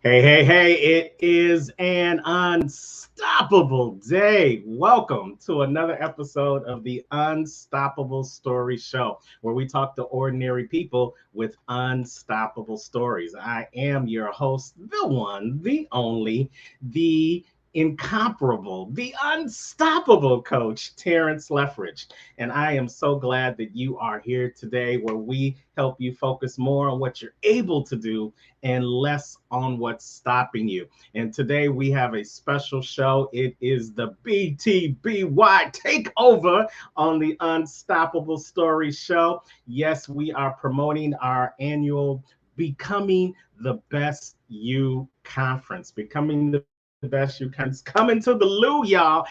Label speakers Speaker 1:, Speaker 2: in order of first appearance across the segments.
Speaker 1: Hey, it is an unstoppable day. Welcome to another episode of the Unstoppable Story Show, where we talk to ordinary people with unstoppable stories. I am your host, the one, the only, the incomparable, the unstoppable coach, Terrence Leffridge. And I am so glad that you are here today, where we help you focus more on what you're able to do and less on what's stopping you. And today we have a special show. It is the BTBY Takeover on the Unstoppable Story Show. Yes, we are promoting our annual Becoming the Best You conference. Becoming the Best You conference coming to the Lou, y'all.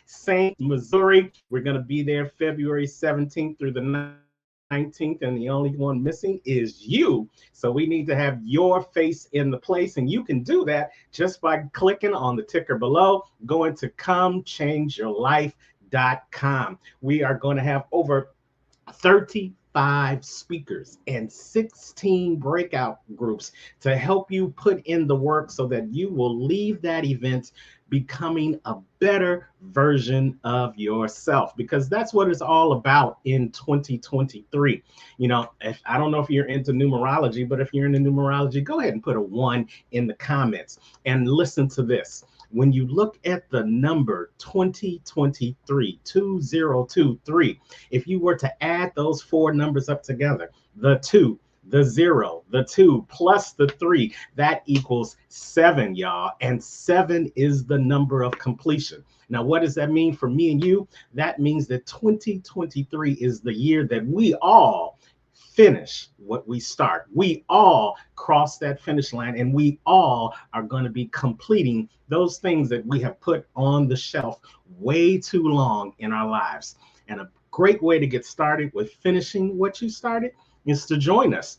Speaker 1: St. Missouri. We're going to be there February 17th through the 19th, and the only one missing is you. So we need to have your face in the place, and you can do that just by clicking on the ticker below, going to comechangeyourlife.com. We are going to have over 35 speakers and 16 breakout groups to help you put in the work so that you will leave that event becoming a better version of yourself, because that's what it's all about in 2023. I don't know if you're into numerology, but if you're into numerology, go ahead and put a 1 in the comments and listen to this. When you look at the number 2023, 2023, if you were to add those four numbers up together, the 2, the 0, the 2 plus the 3, that equals 7, y'all. And 7 is the number of completion. Now, what does that mean for me and you? That means that 2023 is the year that we all finish what we start. We all cross that finish line, and we all are going to be completing those things that we have put on the shelf way too long in our lives. And a great way to get started with finishing what you started is to join us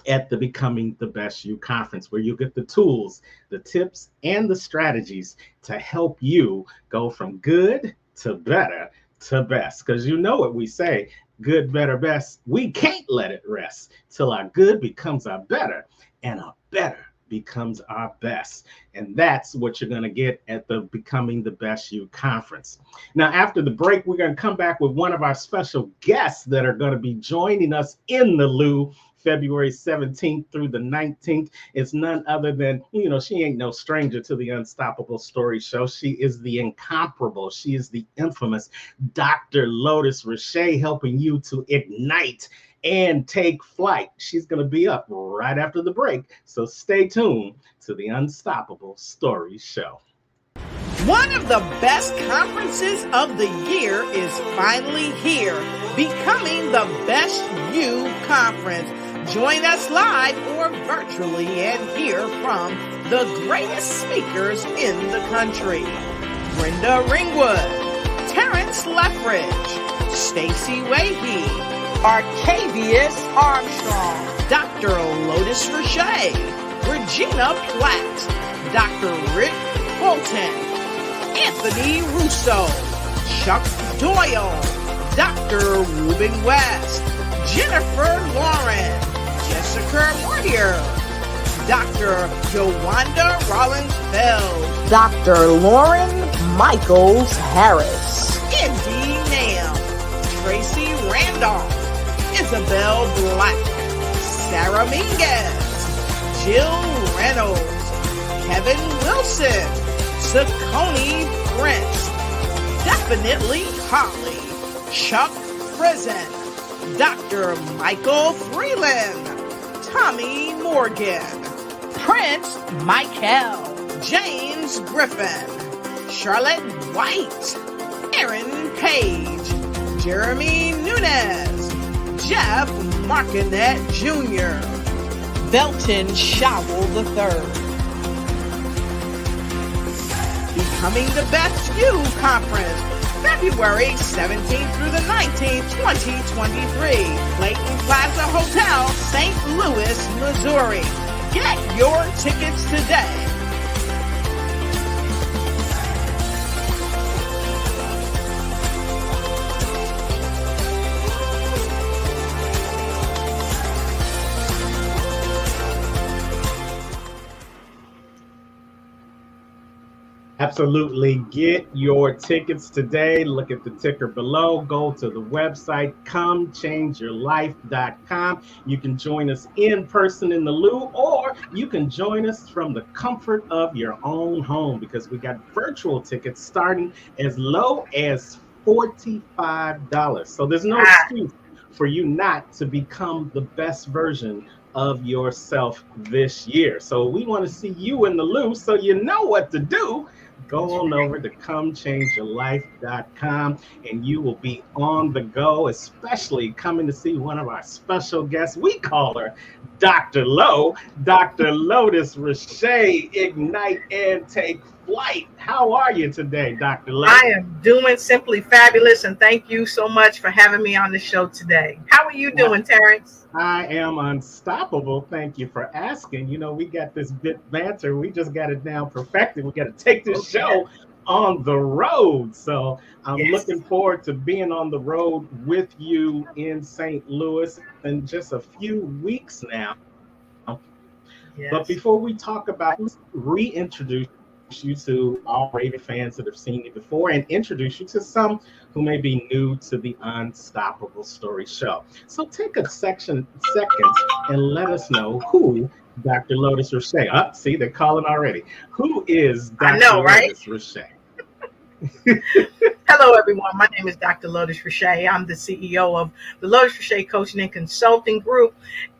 Speaker 1: at the Becoming the Best You conference, where you get the tools, the tips, and the strategies to help you go from good to better to best. Because you know what we say, good, better, best. We can't let it rest till our good becomes our better and our better becomes our best. And that's what you're going to get at the Becoming the Best You conference. Now, after the break, we're going to come back with one of our special guests that are going to be joining us in the Lou February 17th through the 19th. It's none other than, she ain't no stranger to the Unstoppable Story Show. She is the incomparable. She is the infamous Dr. Lotus Riche, helping you to ignite and take flight. She's going to be up right after the break. So stay tuned to the Unstoppable Story Show.
Speaker 2: One of the best conferences of the year is finally here, Becoming the Best You conference. Join us live or virtually and hear from the greatest speakers in the country. Brenda Ringwood, Terrence Leffridge, Stacey Wahey, Arcavius Armstrong, Dr. Lotus Riche, Regina Platt, Dr. Rick Bolton, Anthony Russo, Chuck Doyle, Dr. Ruben West, Jennifer Lauren, Jessica Warrior, Dr. Jawanda Rollins-Feld, Dr. Lauren Michaels-Harris, Indy Nam, Tracy Randolph, Isabel Black, Sarah Minguez, Jill Reynolds, Kevin Wilson, Saccone Prince, Definitely Holly, Chuck Prison, Dr. Michael Freeland, Tommy Morgan, Prince Michael, James Griffin, Charlotte White, Aaron Page, Jeremy Nunez, Jeff Markinet Jr., Belton Showell III. Becoming the Best You conference, February 17th through the 19th, 2023. Clayton Plaza Hotel, St. Louis, Missouri. Get your tickets today.
Speaker 1: Absolutely. Get your tickets today. Look at the ticker below. Go to the website, comechangeyourlife.com. You can join us in person in the Lou, or you can join us from the comfort of your own home because we got virtual tickets starting as low as $45. So there's no
Speaker 2: Ah,
Speaker 1: excuse for you not to become the best version of yourself this year. So we want to see you in the Lou so you know what to do. Go
Speaker 2: that's
Speaker 1: on
Speaker 2: right.
Speaker 1: over to comechangeyourlife.com and you will be on the go, especially coming to see one of our special guests. We call her Dr. Lowe, Dr. Lotus Riche. Ignite and take flight. How are you today, Dr.
Speaker 2: I
Speaker 1: Lowe?
Speaker 2: am doing simply fabulous, and thank you so much for having me on the show today. How are you doing, Terrence?
Speaker 1: I am unstoppable. Thank you for asking. We got this bit banter. We just got it down perfected. We got to take this
Speaker 2: Oh, yeah.
Speaker 1: show on the road. So I'm
Speaker 2: Yes.
Speaker 1: looking forward to being on the road with you in St. Louis in just a few weeks now. But before we
Speaker 2: Yes.
Speaker 1: talk about, reintroduce you to our raving fans that have seen you before and introduce you to some who may be new to the Unstoppable Story Show. So take a second and let us know who Dr. Lotus Riche. See, they're calling already. Who is
Speaker 2: I
Speaker 1: Dr.
Speaker 2: know, right?
Speaker 1: Lotus Riche?
Speaker 2: Hello, everyone. My name is Dr. Lotus Riche. I'm the CEO of the Lotus Riche Coaching and Consulting Group,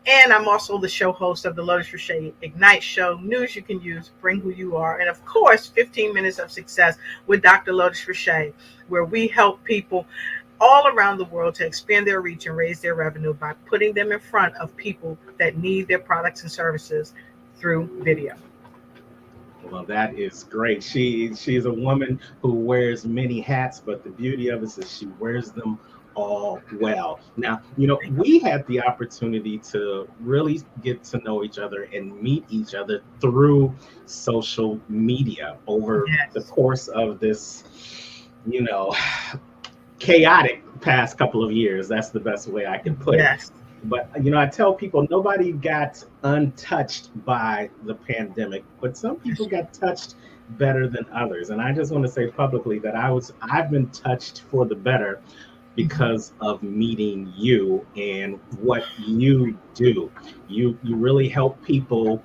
Speaker 2: and I'm also the show host of the Lotus Riche Ignite Show, news you can use, bring who you are, and of course, 15 Minutes of Success with Dr. Lotus Riche, where we help people all around the world to expand their reach and raise their revenue by putting them in front of people that need their products and services through video.
Speaker 1: Well, that is great. She's a woman who wears many hats, but the beauty of it is she wears them all well. Now, we had the opportunity to really get to know each other and meet each other through social media over the
Speaker 2: Yes.
Speaker 1: course of this, you know, chaotic past couple of years. That's the best way I can put it.
Speaker 2: Yes.
Speaker 1: But I tell people nobody got untouched by the pandemic, but some people got touched better than others. And I just want to say publicly that I've been touched for the better
Speaker 2: Mhm.
Speaker 1: because of meeting you and what you do. You really help people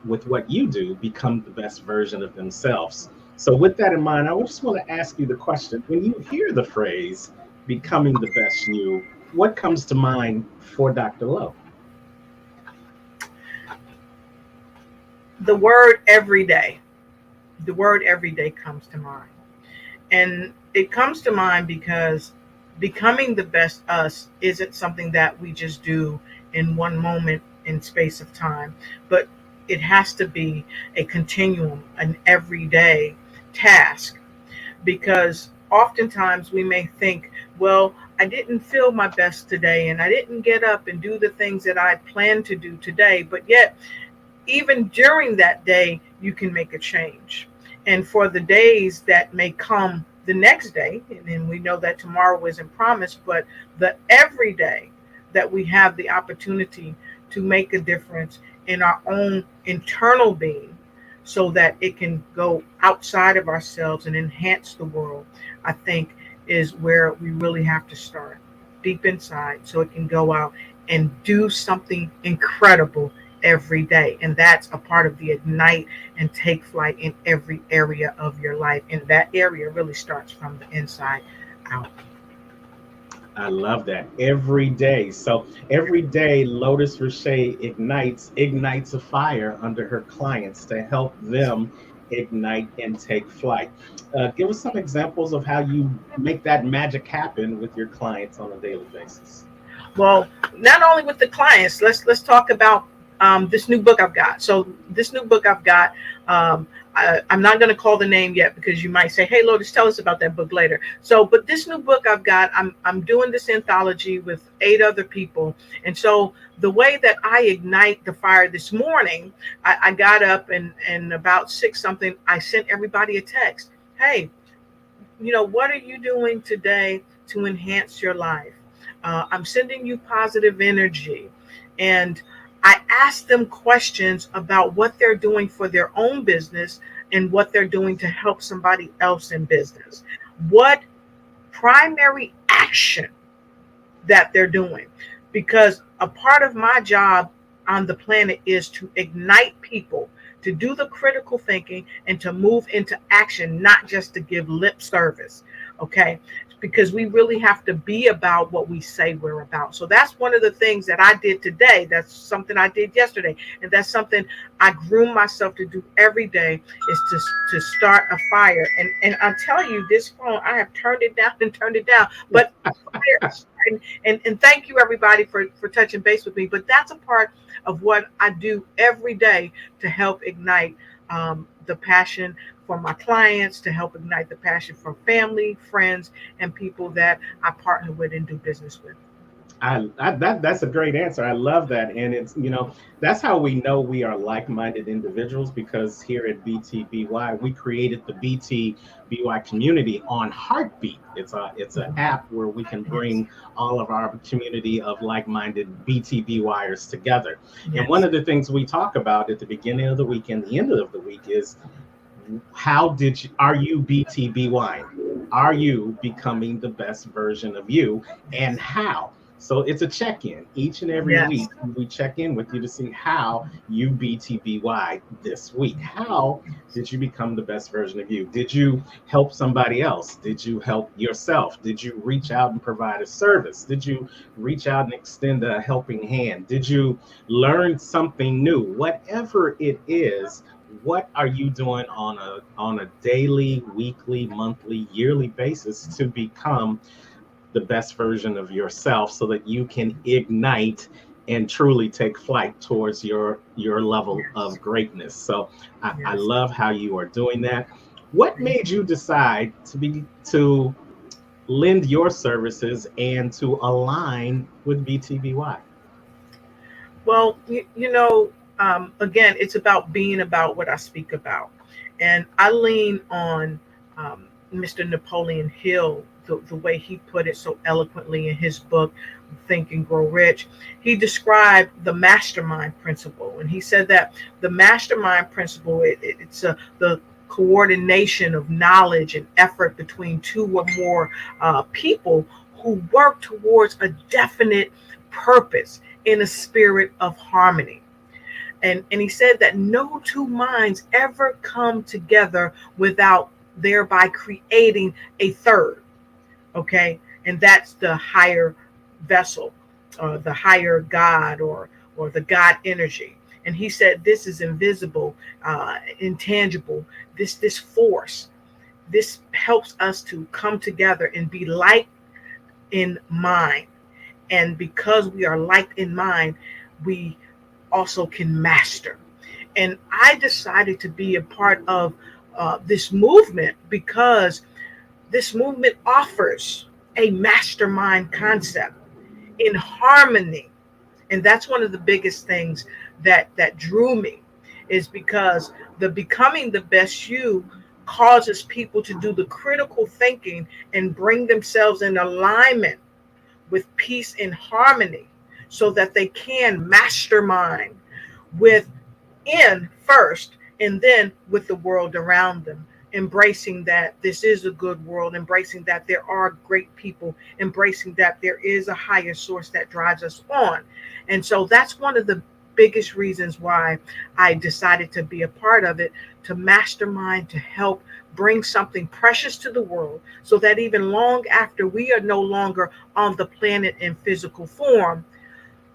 Speaker 1: with what you do become the best version of themselves. So with that in mind, I just want to ask you the question: when you hear the phrase "becoming the best you," what comes to mind for Dr. Lowe?
Speaker 2: The word every day. The word every day comes to mind. And it comes to mind because becoming the best us isn't something that we just do in one moment in space of time, but it has to be a continuum, an everyday task. Because oftentimes we may think, well, I didn't feel my best today and I didn't get up and do the things that I planned to do today, but yet even during that day, you can make a change. And for the days that may come the next day, and then we know that tomorrow isn't promised, but the everyday that we have the opportunity to make a difference in our own internal being so that it can go outside of ourselves and enhance the world, I think is where we really have to start deep inside so it can go out and do something incredible every day. And that's a part of the ignite and take flight in every area of your life. And that area really starts from the inside out.
Speaker 1: I love that every day. So every day, Lotus Riche ignites a fire under her clients to help them ignite and take flight. Give us some examples of how you make that magic happen with your clients on a daily basis.
Speaker 2: Well, not only with the clients, let's talk about this new book I've got. So this new book I've got, I'm not going to call the name yet because you might say, "Hey, Lotus, tell us about that book later." So, but this new book I've got, I'm doing this anthology with 8 other people, and so the way that I ignite the fire this morning, I got up and about 6 something, I sent everybody a text. Hey, what are you doing today to enhance your life? I'm sending you positive energy. And I ask them questions about what they're doing for their own business and what they're doing to help somebody else in business. What primary action that they're doing, because a part of my job on the planet is to ignite people to do the critical thinking and to move into action, not just to give lip service. Okay, because we really have to be about what we say we're about. So that's one of the things that I did today. That's something I did yesterday, and that's something I groom myself to do every day, is to start a fire. And I'll tell you, this phone, I have turned it down and turned it down, but and thank you everybody for touching base with me. But that's a part of what I do every day to help ignite the passion for my clients, to help ignite the passion for family, friends, and people that I partner with and do business with.
Speaker 1: That's a great answer. I love that, and it's, that's how we know we are like-minded individuals, because here at BTBY we created the BTBY community on Heartbeat. It's an app where we can bring all of our community of like-minded BTBYers together.
Speaker 2: Yes.
Speaker 1: And one of the things we talk about at the beginning of the week and the end of the week is, are you BTBY? Are you becoming the best version of you, and how? So it's a check-in each and every week. We check in with you to see how you BTBY this week. How did you become the best version of you? Did you help somebody else? Did you help yourself? Did you reach out and provide a service? Did you reach out and extend a helping hand? Did you learn something new? Whatever it is, what are you doing on a daily, weekly, monthly, yearly basis to become the best version of yourself, so that you can ignite and truly take flight towards your level of greatness? So I love how you are doing that. What made you decide to lend your services and to align with BTBY?
Speaker 2: Well, again, it's about being about what I speak about. And I lean on Mr. Napoleon Hill, the way he put it so eloquently in his book, Think and Grow Rich. He described the mastermind principle. And he said that the mastermind principle, it's the coordination of knowledge and effort between two or more people who work towards a definite purpose in a spirit of harmony. And he said that no two minds ever come together without thereby creating a third. Okay, and that's the higher vessel, the higher God, or the God energy. And he said this is invisible, intangible. This force, this helps us to come together and be like in mind. And because we are like in mind, we also can master. And I decided to be a part of this movement because this movement offers a mastermind concept in harmony. And that's one of the biggest things that drew me, is because the becoming the best you causes people to do the critical thinking and bring themselves in alignment with peace and harmony, so that they can mastermind within first, and then with the world around them, embracing that this is a good world, embracing that there are great people, embracing that there is a higher source that drives us on. And so that's one of the biggest reasons why I decided to be a part of it, to mastermind, to help bring something precious to the world, so that even long after we are no longer on the planet in physical form,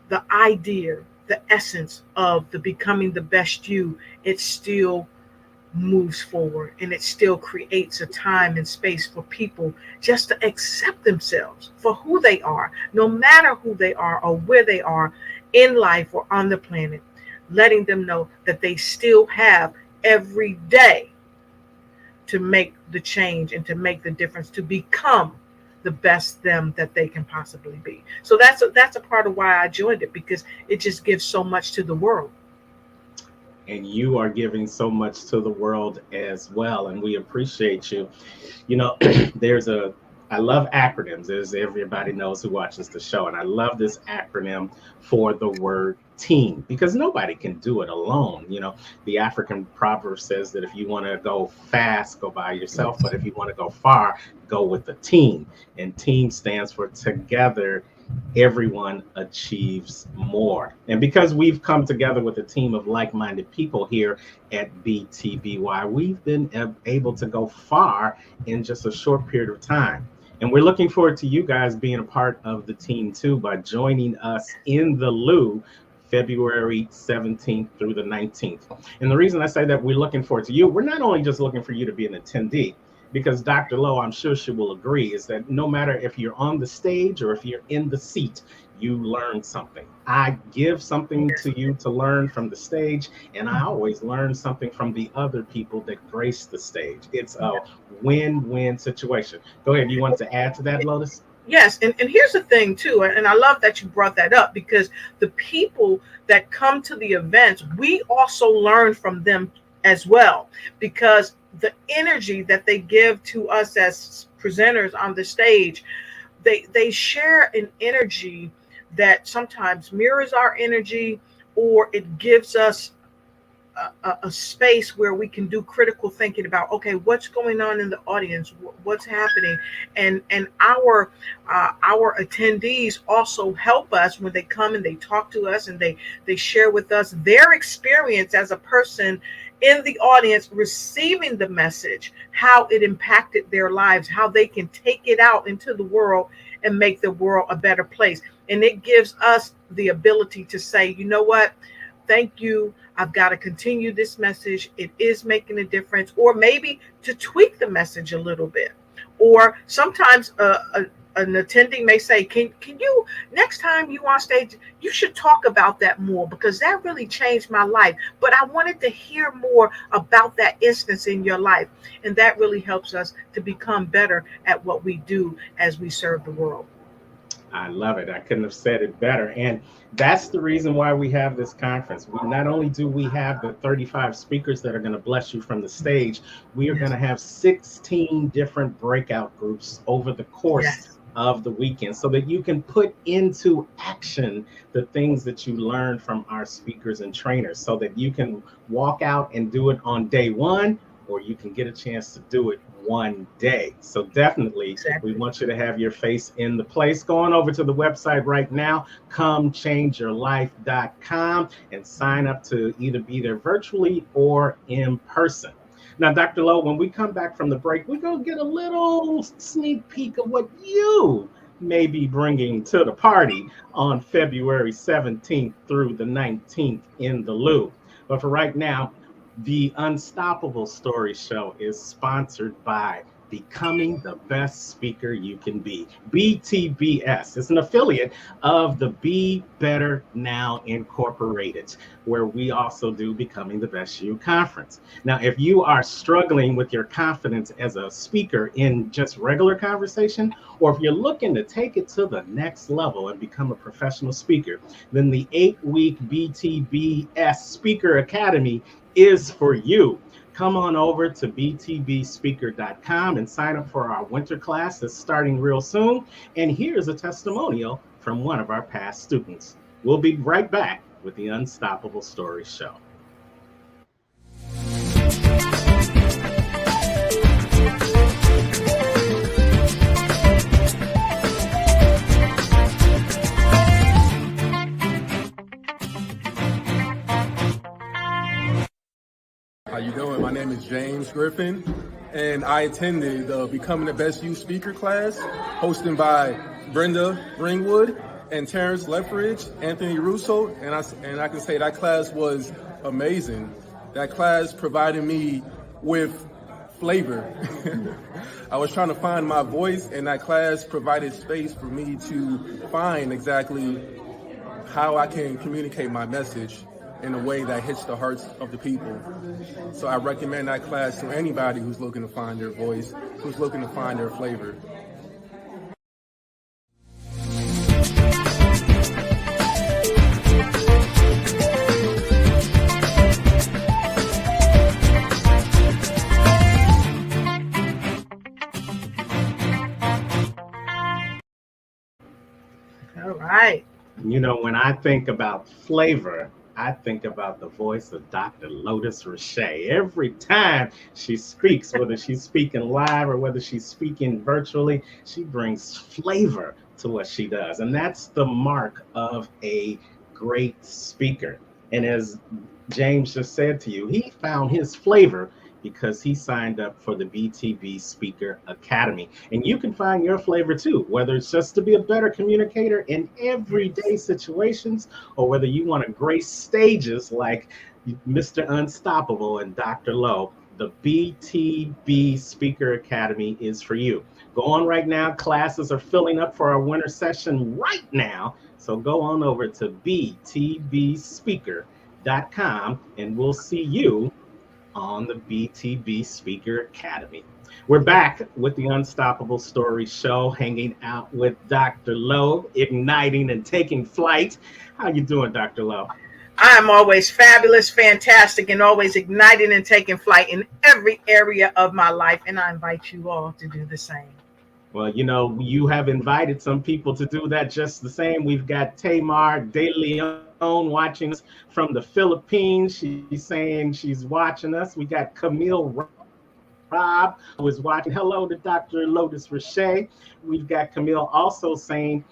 Speaker 2: the idea, the essence of the becoming the best you, it still moves forward, and it still creates a time and space for people just to accept themselves for who they are, no matter who they are or where they are in life or on the planet, letting them know that they still have every day to make the change and to make the difference, to become the best them that they can possibly be. So that's a part of why I joined it, because it just gives so much to the world.
Speaker 1: And you are giving so much to the world as well, and we appreciate you. There's a I love acronyms, as everybody knows who watches the show. And I love this acronym for the word team, because nobody can do it alone. You know, the African proverb says that if you want to go fast, go by yourself. But if you want to go far, go with the team. And team stands for together, everyone achieves more. And because we've come together with a team of like-minded people here at BTBY, we've been able to go far in just a short period of time. And we're looking forward to you guys being a part of the team too by joining us in the Lou February 17th through the 19th. And the reason I say that we're looking forward to you, we're not only just looking for you to be an attendee, because Dr. Lowe, I'm sure she will agree, is that no matter if you're on the stage or if you're in the seat, you learn something. I give something to you to learn from the stage, and I always learn something from the other people that grace the stage. It's a win-win situation. Go ahead. You wanted to add to that, Lotus?
Speaker 2: Yes, and here's the thing too, and I love that you brought that up, because the people that come to the events, we also learn from them as well, because the energy that they give to us as presenters on the stage, they share an energy that sometimes mirrors our energy, or it gives us a space where we can do critical thinking about, okay, what's going on in the audience, what's happening, and our attendees also help us when they come and they talk to us and they share with us their experience as a person in the audience receiving the message, how it impacted their lives, how they can take it out into the world and make the world a better place. And it gives us the ability to say, you know what, thank you. I've got to continue this message. It is making a difference. Or maybe to tweak the message a little bit. Or sometimes an attending may say, can you, next time you on stage, you should talk about that more, because that really changed my life. But I wanted to hear more about that instance in your life. And that really helps us to become better at what we do as we serve the world.
Speaker 1: I love it. I couldn't have said it better. And that's the reason why we have this conference. Not only do we have the 35 speakers that are going to bless you from the stage, we are going to have 16 different breakout groups over the course of the weekend, so that you can put into action the things that you learn from our speakers and trainers, so that you can walk out and do it on day one, or you can get a chance to do it one day. So definitely, we want you to have your face in the place. Go on over to the website right now, comechangeyourlife.com, and sign up to either be there virtually or in person. Now, Dr. Lowe, when we come back from the break, we're going to get a little sneak peek of what you may be bringing to the party on February 17th through the 19th in the Lou. But for right now, the Unstoppable Story Show is sponsored by Becoming the Best Speaker You Can Be, BTBS. It's an affiliate of the Be Better Now Incorporated, where we also do Becoming the Best You conference. Now, if you are struggling with your confidence as a speaker in just regular conversation, or if you're looking to take it to the next level and become a professional speaker, then the 8-week BTBS Speaker Academy is for you. Come on over to btbspeaker.com and sign up for our winter class that's starting real soon. And here's a testimonial from one of our past students. We'll be right back with the Unstoppable Story Show.
Speaker 3: How you doing? My name is James Griffin, and I attended the Becoming the Best You speaker class hosted by Brenda Ringwood and Terrence Leffridge, Anthony Russo, and I can say that class was amazing. That class provided me with flavor. I was trying to find my voice, and that class provided space for me to find exactly how I can communicate my message in a way that hits the hearts of the people. So I recommend that class to anybody who's looking to find their voice, who's looking to find their flavor.
Speaker 1: You know, when I think about flavor, I think about the voice of Dr. Lotus Riche. Every time she speaks, whether she's speaking live or whether she's speaking virtually, she brings flavor to what she does. And that's the mark of a great speaker. And as James just said to you, he found his flavor because he signed up for the BTB Speaker Academy. And you can find your flavor too, whether it's just to be a better communicator in everyday situations, or whether you want to grace stages like Mr. Unstoppable and Dr. Lowe. The BTB Speaker Academy is for you. Go on right now. Classes are filling up for our winter session right now. So go on over to btbspeaker.com and we'll see you on the BTB Speaker Academy. We're back with the Unstoppable Story Show, hanging out with Dr. Lowe, igniting and taking flight. How you doing, Dr. Lowe?
Speaker 2: I'm always fabulous, fantastic, and always igniting and taking flight in every area of my life. And I invite you all to do the same.
Speaker 1: Well, you know, you have invited some people to do that just the same. We've got Tamar De Leon watching us from the Philippines. She's saying she's watching us. We got Camille Rob, who is watching. Hello to Dr. Lotus Riche. We've got Camille also saying,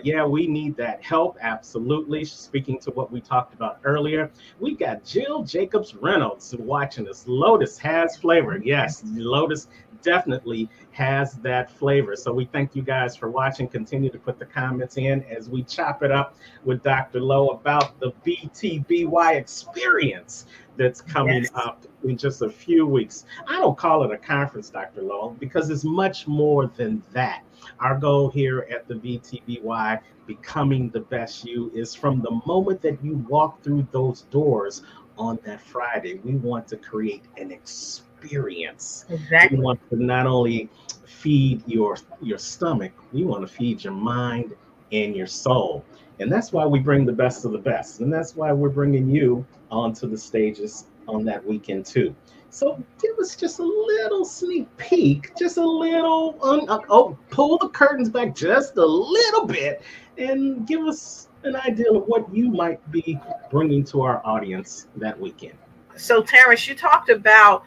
Speaker 1: yeah, we need that help. Absolutely. Speaking to what we talked about earlier. We got Jill Jacobs Reynolds watching us. Lotus has flavor. Yes, Lotus definitely has that flavor. So we thank you guys for watching. Continue to put the comments in as we chop it up with Dr. Lowe about the BTBY experience that's coming up in just a few weeks. I don't call it a conference, Dr. Lowe, because it's much more than that. Our goal here at the BTBY, Becoming the Best You, is from the moment that you walk through those doors on that Friday, we want to create an experience.
Speaker 2: Exactly.
Speaker 1: We want to not only feed your stomach, we want to feed your mind and your soul. And that's why we bring the best of the best. And that's why we're bringing you onto the stages on that weekend too. So give us just a little sneak peek, just a little, pull the curtains back just a little bit and give us an idea of what you might be bringing to our audience that weekend.
Speaker 2: So Terrence, you talked about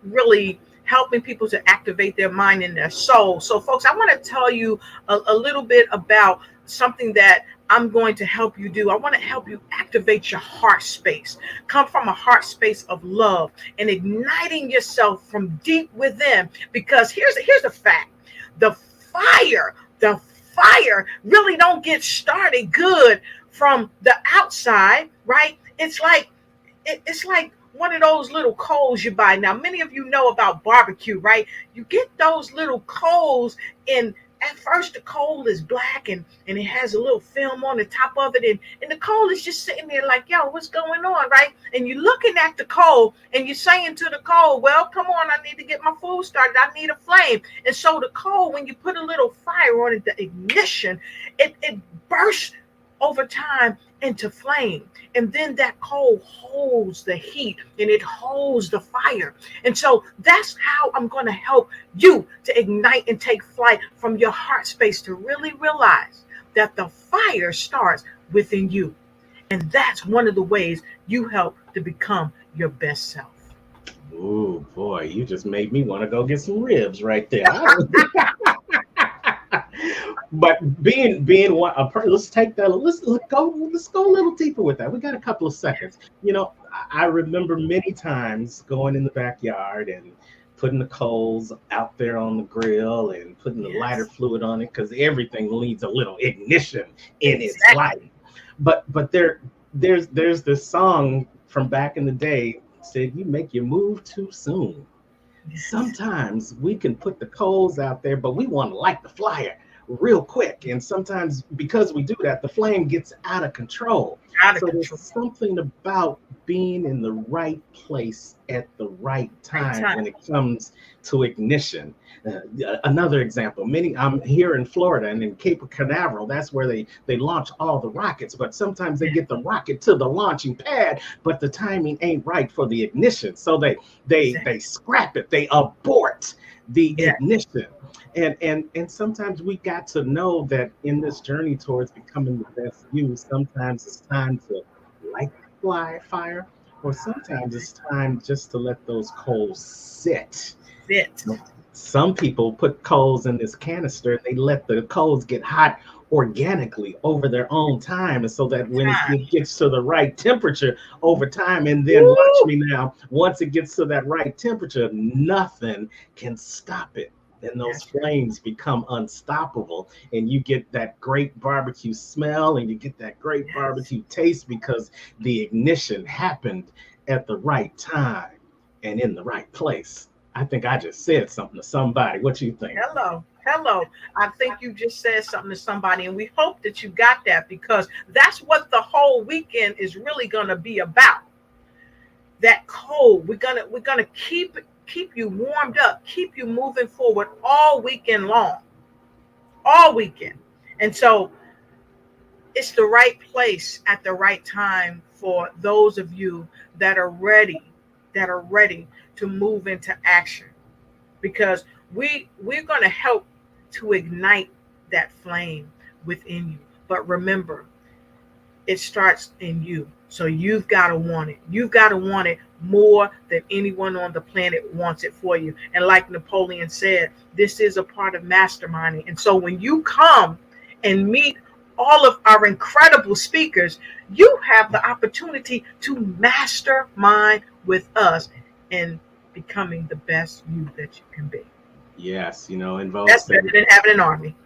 Speaker 2: really helping people to activate their mind and their soul. So folks, I want to tell you a little bit about something that I'm going to help you do. I want to help you activate your heart space. Come from a heart space of love and igniting yourself from deep within. Because here's the fact. The fire really don't get started good from the outside, right? It's like one of those little coals you buy. Now, many of you know about barbecue, right? You get those little coals, and at first the coal is black and it has a little film on the top of it, and the coal is just sitting there like, yo, what's going on, right? And you're looking at the coal and you're saying to the coal, well, come on, I need to get my food started. I need a flame. And so the coal, when you put a little fire on it, the ignition, it bursts over time into flame. And then that coal holds the heat and it holds the fire. And so that's how I'm going to help you to ignite and take flight from your heart space, to really realize that the fire starts within you. And that's one of the ways you help to become your best self.
Speaker 1: Oh boy, you just made me want to go get some ribs right there. But being one, let's take that. Let's go a little deeper with that. We got a couple of seconds. You know, I remember many times going in the backyard and putting the coals out there on the grill and putting the lighter fluid on it, because everything needs a little ignition in its life. But there's this song from back in the day said, "You make your move too soon." Sometimes we can put the coals out there, but we want to light the fire real quick. And sometimes because we do that, the flame gets out of control. There's something about being in the right place at the right time when it comes to ignition. Another example, I'm here in Florida and in Cape Canaveral, that's where they launch all the rockets, but sometimes they get the rocket to the launching pad, but the timing ain't right for the ignition. So they scrap it, they abort the
Speaker 2: Yeah.
Speaker 1: ignition. And sometimes we got to know that in this journey towards becoming the best you, sometimes it's time to light the fire, or sometimes it's time just to let those coals sit.
Speaker 2: Fit.
Speaker 1: Some people put coals in this canister and they let the coals get hot organically over their own time, and so that when
Speaker 2: Time.
Speaker 1: it gets to the right temperature over time, and then watch
Speaker 2: Woo!
Speaker 1: me now, once it gets to that right temperature, nothing can stop it, and those
Speaker 2: That's right.
Speaker 1: flames become unstoppable, and you get that great barbecue smell and you get that great
Speaker 2: Yes.
Speaker 1: barbecue taste because the ignition happened at the right time and in the right place. I think I just said something to somebody. What you think?
Speaker 2: Hello. Hello. I think you just said something to somebody, and we hope that you got that, because that's what the whole weekend is really going to be about. That cold. We're gonna keep you warmed up, keep you moving forward all weekend long, all weekend. And so it's the right place at the right time for those of you that are ready to move into action, because we're going to help to ignite that flame within you. But remember, it starts in you. So you've got to want it. You've got to want it more than anyone on the planet wants it for you. And like Napoleon said, this is a part of masterminding. And so when you come and meet all of our incredible speakers, you have the opportunity to mastermind with us in becoming the best you that you can be.
Speaker 1: Yes, in Vogue
Speaker 2: That's
Speaker 1: said
Speaker 2: better than having an army.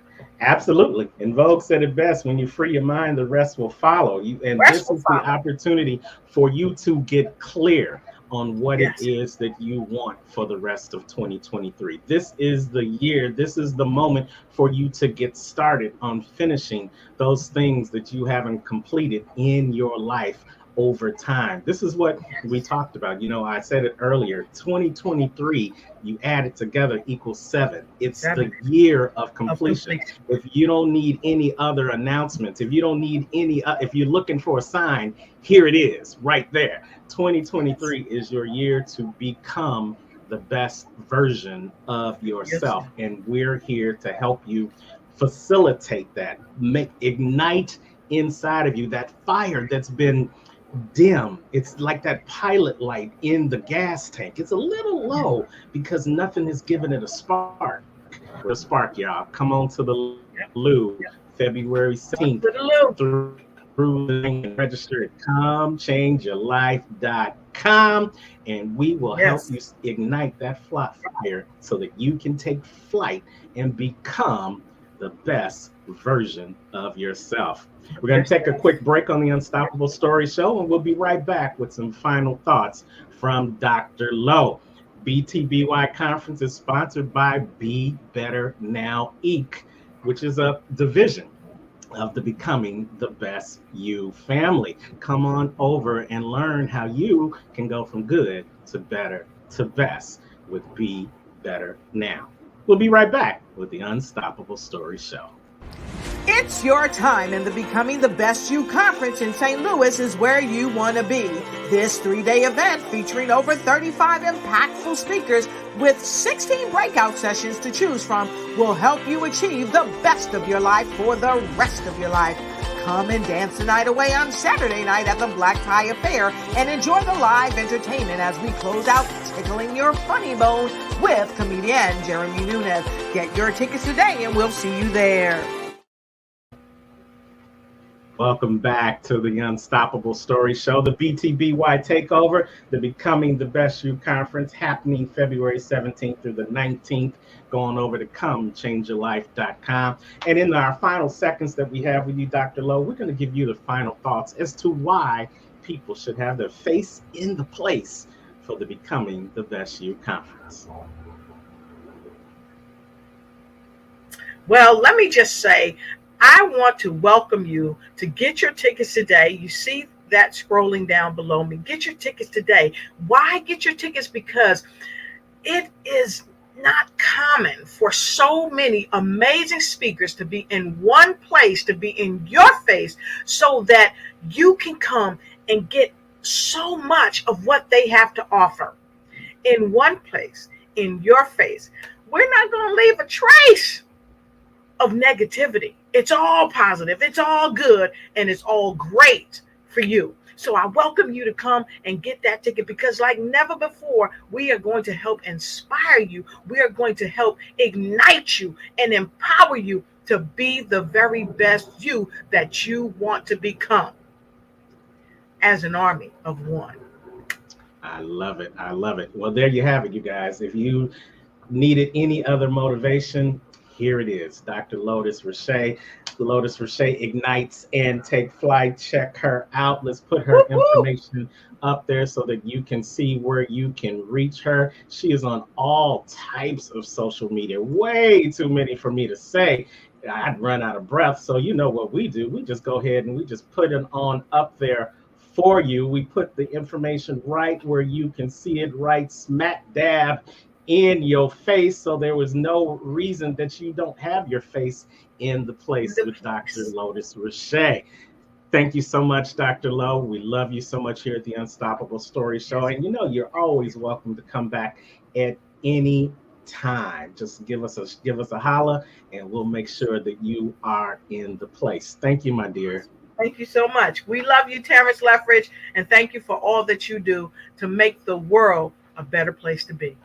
Speaker 1: absolutely. And Vogue said it best: when you free your mind, the rest will follow. And
Speaker 2: Rest
Speaker 1: this
Speaker 2: will
Speaker 1: is the
Speaker 2: follow.
Speaker 1: opportunity for you to get clear on what it
Speaker 2: Yes.
Speaker 1: is that you want for the rest of 2023. This is the year, this is the moment for you to get started on finishing those things that you haven't completed in your life over time. This is what we
Speaker 2: Yes.
Speaker 1: talked about. I said it earlier: 2023, you add it together equals 7. It's the
Speaker 2: 7
Speaker 1: year of
Speaker 2: of
Speaker 1: completion.
Speaker 2: completion.
Speaker 1: If you don't need any other announcements, if you don't need any, if you're looking for a sign, here it is right there.
Speaker 2: Yes.
Speaker 1: 2023 is your year to become the best version of
Speaker 2: Yes.
Speaker 1: yourself. And we're here to help you facilitate that, ignite inside of you that fire that's been dim. It's like that pilot light in the gas tank. It's a little
Speaker 2: Yes.
Speaker 1: low because nothing has given it a spark. We're the spark, y'all. Come on to the
Speaker 2: Yep.
Speaker 1: Lou,
Speaker 2: Yep.
Speaker 1: February
Speaker 2: On
Speaker 1: 17th
Speaker 2: to the loo.
Speaker 1: through the link and register at comechangeyourlife.com. And we will help
Speaker 2: Yes.
Speaker 1: you ignite that fire so that you can take flight and become the best version of yourself. We're going to take a quick break on the Unstoppable Story Show, and we'll be right back with some final thoughts from Dr. Lowe. BTBY conference is sponsored by Be Better Now Inc., which is a division of the Becoming the Best You family. Come on over and learn how you can go from good to better to best with Be Better Now. We'll be right back with the Unstoppable Story Show.
Speaker 2: It's your time, and the Becoming the Best You conference in St. Louis is where you want to be. This 3-day event featuring over 35 impactful speakers with 16 breakout sessions to choose from will help you achieve the best of your life for the rest of your life. Come and dance the night away on Saturday night at the Black Tie Affair and enjoy the live entertainment as we close out Tickling Your Funny Bone with comedian Jeremy Nunez. Get your tickets today and we'll see you there.
Speaker 1: Welcome back to the Unstoppable Story Show, the BTBY Takeover, the Becoming the Best You conference happening February 17th through the 19th. Going over to comechangeyourlife.com. And in our final seconds that we have with you, Dr. Lowe, we're going to give you the final thoughts as to why people should have their face in the place for the Becoming the Best You conference.
Speaker 2: Well, let me just say, I want to welcome you to get your tickets today. You see that scrolling down below me. Get your tickets today. Why get your tickets? Because it is not common for so many amazing speakers to be in one place, to be in your face, so that you can come and get so much of what they have to offer in one place, in your face. we're not going to leave a trace of negativity. It's all positive, it's all good, and it's all great for you. So I welcome you to come and get that ticket, because like never before, we are going to help inspire you. We are going to help ignite you and empower you to be the very best you that you want to become, as an army of one.
Speaker 1: I love it. I love it. Well, there you have it, you guys. If you needed any other motivation, here it is. Dr. Lotus Riche. Lotus Riche ignites and take flight. Check her out. Let's put her information up there so that you can see where you can reach her. She is on all types of social media. Way too many for me to say. I'd run out of breath. So you know what we do. We just go ahead and we just put it on up there for you. We put the information right where you can see it, right smack dab in your face, so there was no reason that you don't have your face in the place with Dr. Lotus Riche. Thank you so much, Dr. Lowe. We love you so much here at the Unstoppable Story Show. And you know, you're always welcome to come back at any time. Just give us a holla and we'll make sure that you are in the place. Thank you, my dear.
Speaker 2: Thank you so much. We love you, Terrence Lethbridge, and thank you for all that you do to make the world a better place to be.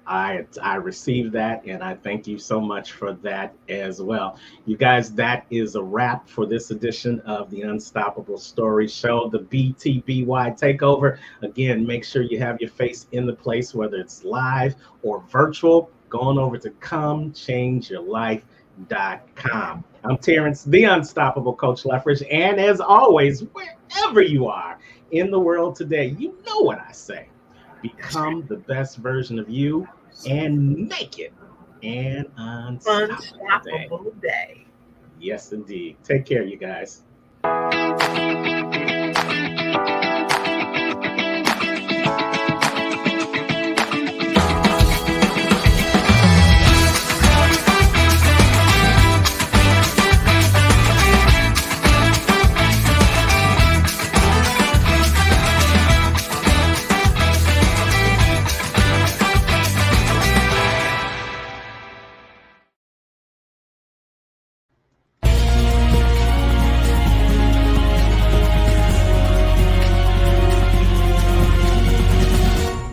Speaker 1: I received that, and I thank you so much for that as well. You guys, that is a wrap for this edition of the Unstoppable Story Show, the BTBY Takeover. Again, make sure you have your face in the place, whether it's live or virtual. Going over to comechangeyourlife.com. I'm Terrence, the Unstoppable Coach Lethbridge, and as always, wherever you are in the world today, you know what I say. Become the best version of you and make it an unstoppable day.
Speaker 2: Day.
Speaker 1: Yes, indeed. Take care, you guys.